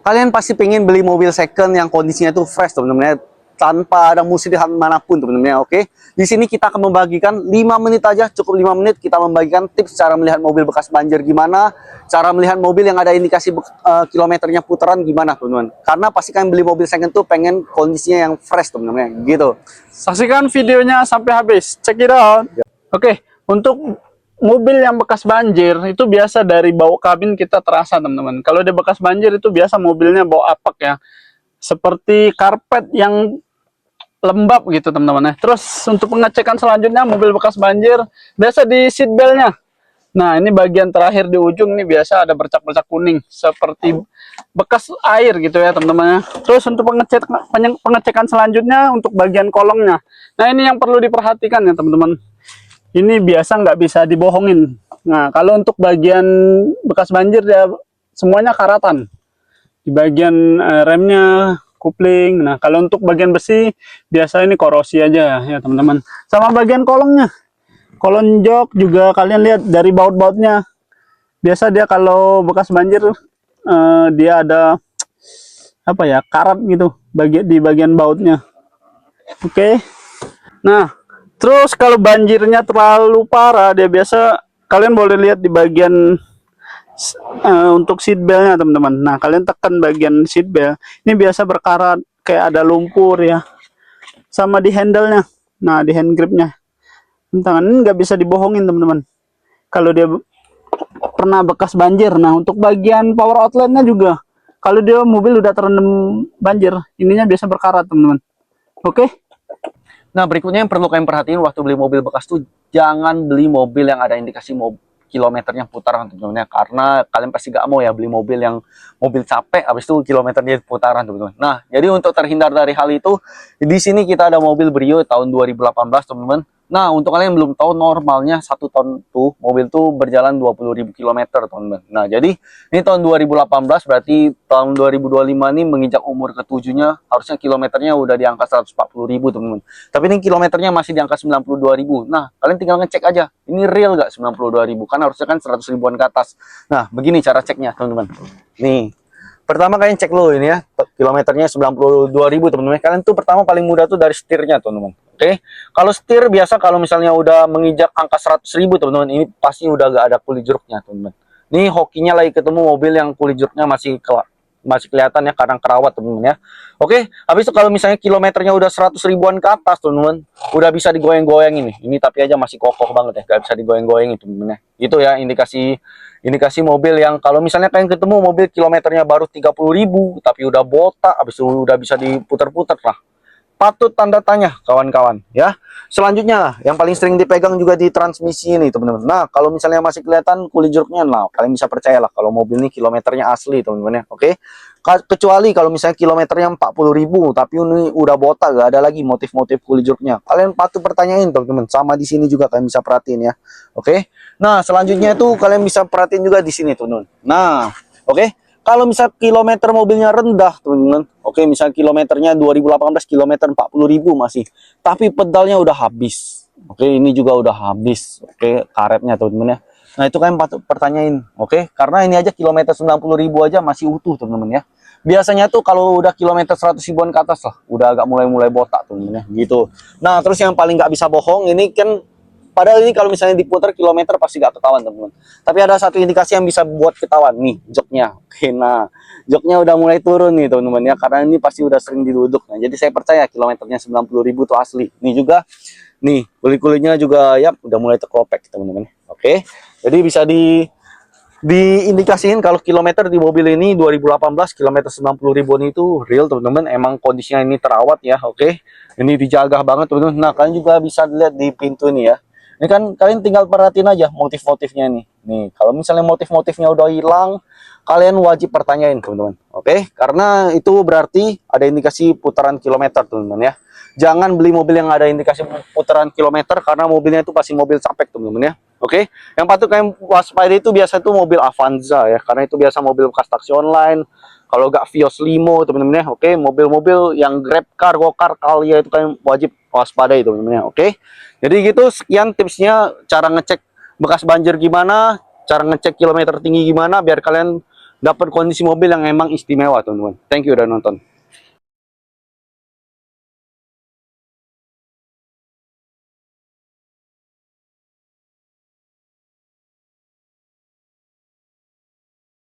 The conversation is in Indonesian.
Kalian pasti pengen beli mobil second yang kondisinya itu fresh, teman-teman ya, tanpa ada muslihat manapun, teman-teman ya. Oke. Di sini kita akan membagikan 5 menit aja, cukup 5 menit kita membagikan tips cara melihat mobil bekas banjir gimana, cara melihat mobil yang ada indikasi kilometernya putaran gimana, teman-teman. Karena pasti kalian beli mobil second tuh pengen kondisinya yang fresh, teman-teman ya. Gitu. Saksikan videonya sampai habis. Check it out. Oke, untuk mobil yang bekas banjir itu biasa dari bau kabin kita terasa, teman-teman. Kalau dia bekas banjir itu biasa mobilnya bau apak ya. Seperti karpet yang lembab gitu, teman-teman. Terus untuk pengecekan selanjutnya mobil bekas banjir biasa di seat beltnya. Nah, ini bagian terakhir di ujung nih biasa ada bercak-bercak kuning seperti bekas air gitu ya, teman-teman. Terus untuk pengecekan selanjutnya untuk bagian kolongnya. Nah, ini yang perlu diperhatikan ya, teman-teman. Ini biasa nggak bisa dibohongin. Nah, kalau untuk bagian bekas banjir ya semuanya karatan. Di bagian remnya, kupling. Nah, kalau untuk bagian besi biasa ini korosi aja ya, teman-teman. Sama bagian kolongnya. Kolong jok juga kalian lihat dari baut-bautnya. Biasa dia kalau bekas banjir dia ada apa ya, karat gitu di bagian bautnya. Oke. Nah, terus kalau banjirnya terlalu parah, dia biasa kalian boleh lihat di bagian untuk seat beltnya, teman-teman. Nah, kalian tekan bagian seat belt. Ini biasa berkarat kayak ada lumpur ya. Sama di handle-nya. Nah, di hand gripnya. Tangan ini nggak bisa dibohongin, teman-teman. Kalau dia pernah bekas banjir. Nah, untuk bagian power outlet-nya juga. Kalau dia mobil udah terendam banjir, ininya biasa berkarat, teman-teman. Oke. Nah, berikutnya yang perlu kalian perhatiin waktu beli mobil bekas tuh jangan beli mobil yang ada indikasi kilometernya putaran, teman-teman ya. Karena kalian pasti gak mau ya beli mobil yang mobil capek habis itu kilometernya putaran, teman-teman. Nah, jadi untuk terhindar dari hal itu, di sini kita ada mobil Brio tahun 2018, teman-teman. Nah, untuk kalian yang belum tahu, normalnya 1 tahun tuh mobil tuh berjalan 20.000 km, teman-teman. Nah, jadi ini tahun 2018 berarti tahun 2025 ini menginjak umur ketujuhnya, harusnya kilometernya udah di angka 140.000, teman-teman. Tapi ini kilometernya masih di angka 92.000. Nah, kalian tinggal ngecek aja, ini real nggak 92.000? Kan harusnya kan 100 ribuan ke atas. Nah, begini cara ceknya, teman-teman. Nih, pertama kalian cek dulu ini ya, kilometernya 92.000, teman-teman. Kalian tuh pertama paling mudah tuh dari setirnya, teman-teman. Oke, kalau setir biasa kalau misalnya udah menginjak angka 100.000, teman-teman, ini pasti udah gak ada kulit jeruknya, teman-teman. Nih hokinya lagi ketemu mobil yang kulit jeruknya masih kelihatan ya, kadang kerawat, teman-teman ya. Oke, habis itu kalau misalnya kilometernya udah 100 ribuan ke atas, teman-teman, udah bisa digoyang-goyang ini tapi aja masih kokoh banget ya, gak bisa digoyang-goyang itu, teman-teman ya. Itu ya indikasi mobil yang kalau misalnya kalian ketemu mobil kilometernya baru 30.000 tapi udah botak, habis itu udah bisa diputar-putar lah, patut tanda tanya kawan-kawan ya. Selanjutnya yang paling sering dipegang juga di transmisi ini, teman-teman. Nah, kalau misalnya masih kelihatan kulit jeruknya, nah kalian bisa percayalah kalau mobil ini kilometernya asli, teman-teman ya. Oke, kecuali kalau misalnya kilometernya 40.000 tapi ini udah botak, gak ada lagi motif-motif kulit jeruknya, kalian patut pertanyain, teman-teman. Sama di sini juga kalian bisa perhatiin ya. Oke, nah selanjutnya itu kalian bisa perhatiin juga di sini, teman-teman. Nah, oke, kalau misal kilometer mobilnya rendah, teman-teman, oke, misal kilometernya 2018 kilometer 40.000 masih, tapi pedalnya udah habis. Oke, ini juga udah habis. Oke, karetnya, teman-teman ya. Nah, itu kalian patut pertanyain. Oke, karena ini aja kilometer 90.000 aja masih utuh, teman-teman ya. Biasanya tuh kalau udah kilometer 100 ribuan ke atas lah, udah agak mulai botak, teman-teman ya, gitu. Nah, terus yang paling nggak bisa bohong, ini kan padahal ini kalau misalnya diputar kilometer pasti gak ketahuan, teman-teman. Tapi ada satu indikasi yang bisa buat ketahuan nih, joknya. Oke, nah joknya udah mulai turun nih, teman-teman ya, karena ini pasti udah sering diduduk. Nah, jadi saya percaya kilometernya 90.000 itu asli. Ini juga nih kulit-kulitnya juga ya udah mulai terkopek, teman-teman. Oke, jadi bisa diindikasiin kalau kilometer di mobil ini 2018 kilometer 90.000 itu real, teman-teman. Emang kondisinya ini terawat ya. Oke, ini dijaga banget, teman-teman. Nah, kalian juga bisa lihat di pintu ini ya. Ini kan kalian tinggal perhatiin aja motif-motifnya nih. Nih, kalau misalnya motif-motifnya udah hilang, kalian wajib pertanyain, teman-teman. Oke, karena itu berarti ada indikasi putaran kilometer, teman-teman ya. Jangan beli mobil yang ada indikasi putaran kilometer karena mobilnya itu pasti mobil capek, teman-teman ya. Oke, yang patut kalian waspada itu biasa itu mobil Avanza ya, karena itu biasa mobil bekas taksi online. Kalau nggak Vios Limo, teman-teman ya. Oke, mobil-mobil yang Grab Car, Go-Car, Kalia itu kalian wajib waspadai, teman-teman ya. Oke, jadi gitu, sekian tipsnya cara ngecek bekas banjir gimana, cara ngecek kilometer tinggi gimana, biar kalian dapat kondisi mobil yang emang istimewa teman-teman. Thank you udah nonton.